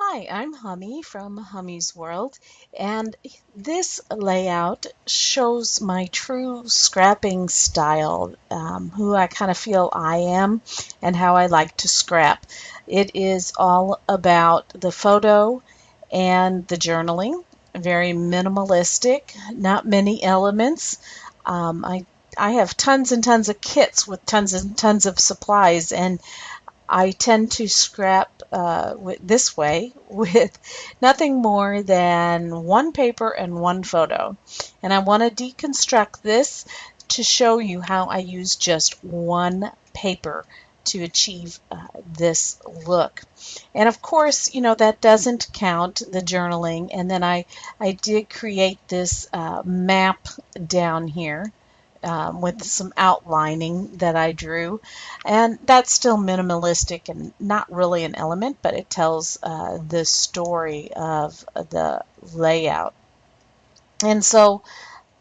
Hi, I'm Hummy from Hummy's World, and this layout shows my true scrapping style, who I kind of feel I am, and how I like to scrap. It is all about the photo and the journaling, very minimalistic, not many elements. I have tons and tons of kits with tons and tons of supplies, and I tend to scrap this way with nothing more than one paper and one photo. And I want to deconstruct this to show you how I use just one paper to achieve this look. And of course, that doesn't count the journaling. And then I did create this map down here with some outlining that I drew. And that's still minimalistic and not really an element, but it tells the story of the layout. And so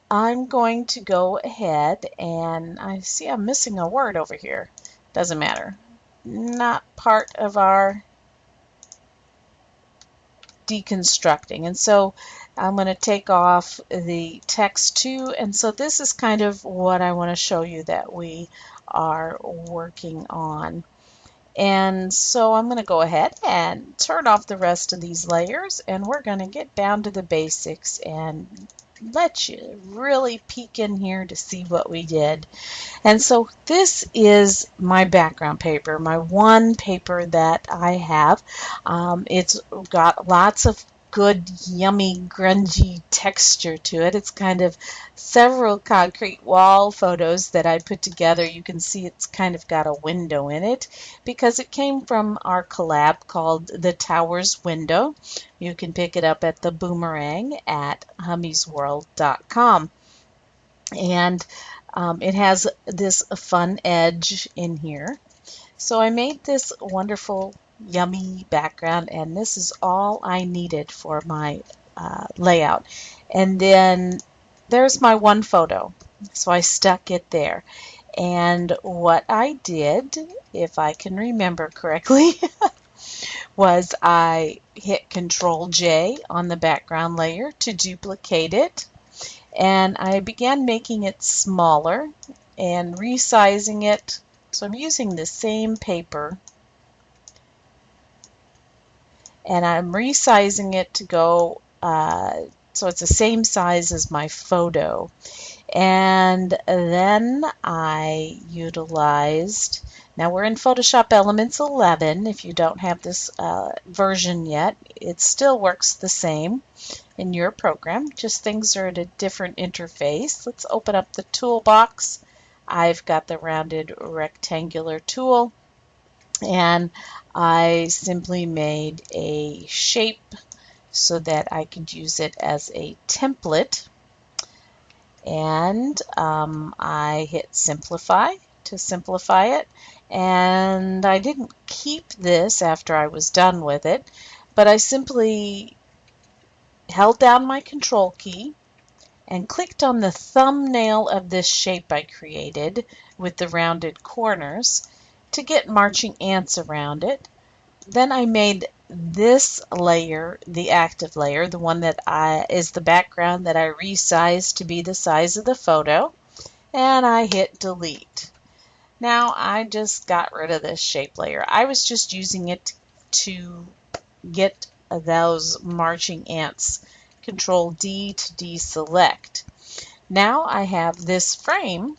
I'm going to go ahead, and I see I'm missing a word over here. Doesn't matter. Not part of our deconstructing. And so I'm going to take off the text too. And so this is kind of what I want to show you that we are working on. And so I'm going to go ahead and turn off the rest of these layers, and we're going to get down to the basics and let you really peek in here to see what we did. And so this is my background paper, my one paper that I have. It's got lots of good, yummy, grungy texture to it. It's kind of several concrete wall photos that I put together. You can see it's kind of got a window in it because it came from our collab called The Towers Window. You can pick it up at the Boomerang at hummysworld.com. And it has this fun edge in here. So I made this wonderful, yummy background, and this is all I needed for my layout. And then there's my one photo. So I stuck it there. And what I did, if I can remember correctly, was I hit Control J on the background layer to duplicate it. And I began making it smaller and resizing it. So I'm using the same paper, and I'm resizing it to go so it's the same size as my photo. And then I utilized, now we're in Photoshop Elements 11. If you don't have this version yet, it still works the same in your program, just things are at a different interface. Let's open up the toolbox. I've got the rounded rectangular tool, and I simply made a shape so that I could use it as a template. And I hit simplify to simplify it, and I didn't keep this after I was done with it, but I simply held down my control key and clicked on the thumbnail of this shape I created with the rounded corners to get marching ants around it. Then I made this layer the active layer, the one that is the background that I resized to be the size of the photo, and I hit delete. Now I just got rid of this shape layer. I was just using it to get those marching ants. Control D to deselect. Now I have this frame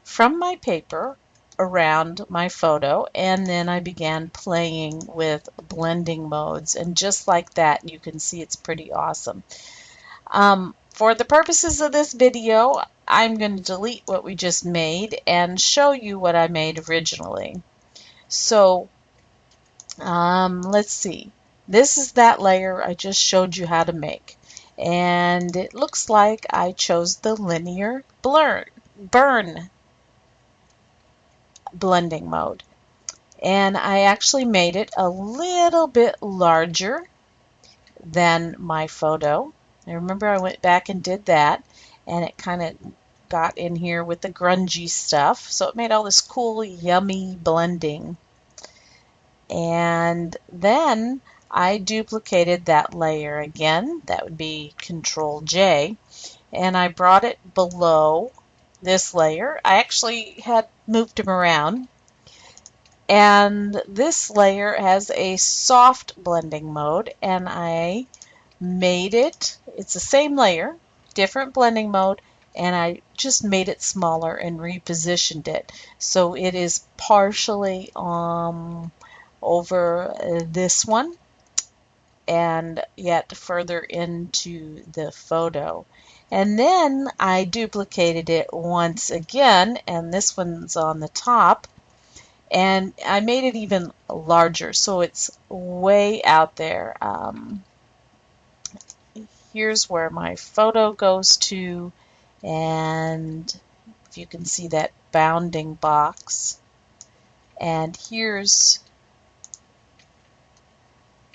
from my paper around my photo, and then I began playing with blending modes, and just like that you can see it's pretty awesome. For the purposes of this video, I'm going to delete what we just made and show you what I made originally. So let's see. This is that layer I just showed you how to make. And it looks like I chose the linear burn blending mode. And I actually made it a little bit larger than my photo. I remember I went back and did that, and it kind of got in here with the grungy stuff. So it made all this cool, yummy blending. And then I duplicated that layer again. That would be Control J, and I brought it below this layer. I actually had moved them around, and this layer has a soft blending mode, and I made it's the same layer, different blending mode, and I just made it smaller and repositioned it. So it is partially over this one and yet further into the photo. And then I duplicated it once again, and this one's on the top, and I made it even larger, so it's way out there. Here's where my photo goes to, and if you can see that bounding box, and here's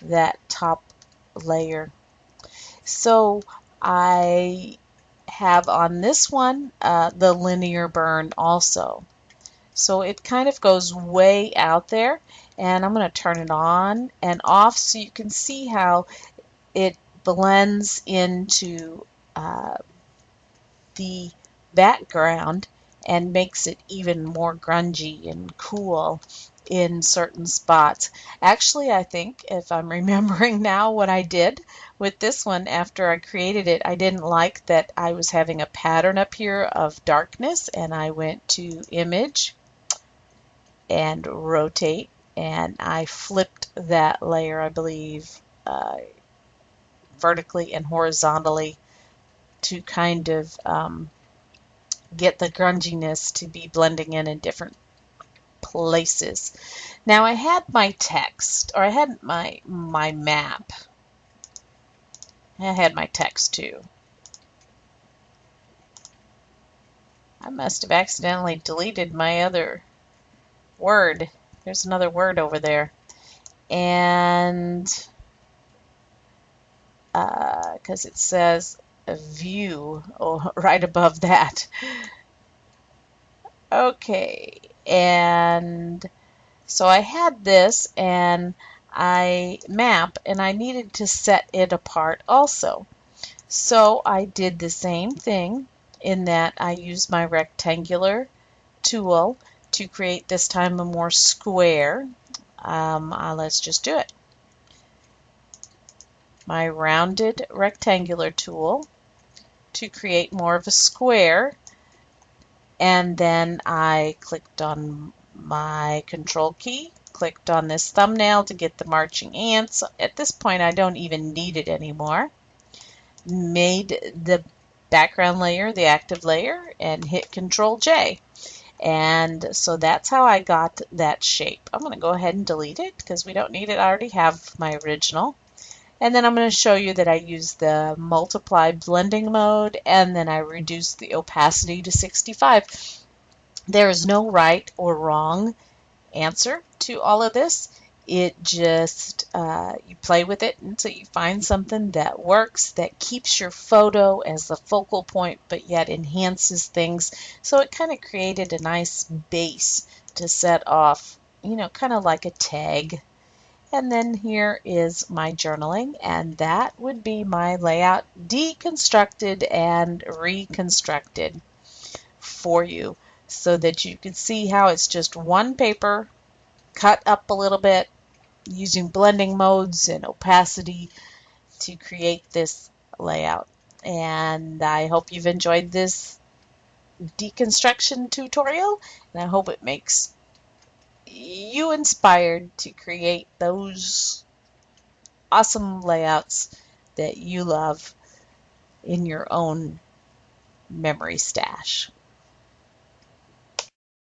that top layer. So I have on this one the linear burn also. So it kind of goes way out there, and I'm going to turn it on and off so you can see how it blends into the background and makes it even more grungy and cool in certain spots. Actually, I think, if I'm remembering now what I did with this one after I created it, I didn't like that I was having a pattern up here of darkness, and I went to Image and Rotate, and I flipped that layer, I believe, vertically and horizontally to kind of get the grunginess to be blending in different places. Now I had my text, or I had my map. I had my text too. I must have accidentally deleted my other word. There's another word over there. And because it says view right above that. Okay, and so I had this and I map, and I needed to set it apart also. So I did the same thing in that I used my rectangular tool to create this time a more square. Let's just do it. My rounded rectangular tool to create more of a square, and then I clicked on my control key, clicked on this thumbnail to get the marching ants. At this point I don't even need it anymore. Made the background layer the active layer and hit Control J. And so that's how I got that shape. I'm going to go ahead and delete it because we don't need it. I already have my original. And then I'm going to show you that I use the multiply blending mode, and then I reduce the opacity to 65. There is no right or wrong answer to all of this. It just, you play with it until you find something that works, that keeps your photo as the focal point, but yet enhances things. So it kind of created a nice base to set off, you know, kind of like a tag. And then here is my journaling, and that would be my layout deconstructed and reconstructed for you so that you can see how it's just one paper cut up a little bit using blending modes and opacity to create this layout. And I hope you've enjoyed this deconstruction tutorial, and I hope it makes you inspired to create those awesome layouts that you love in your own memory stash.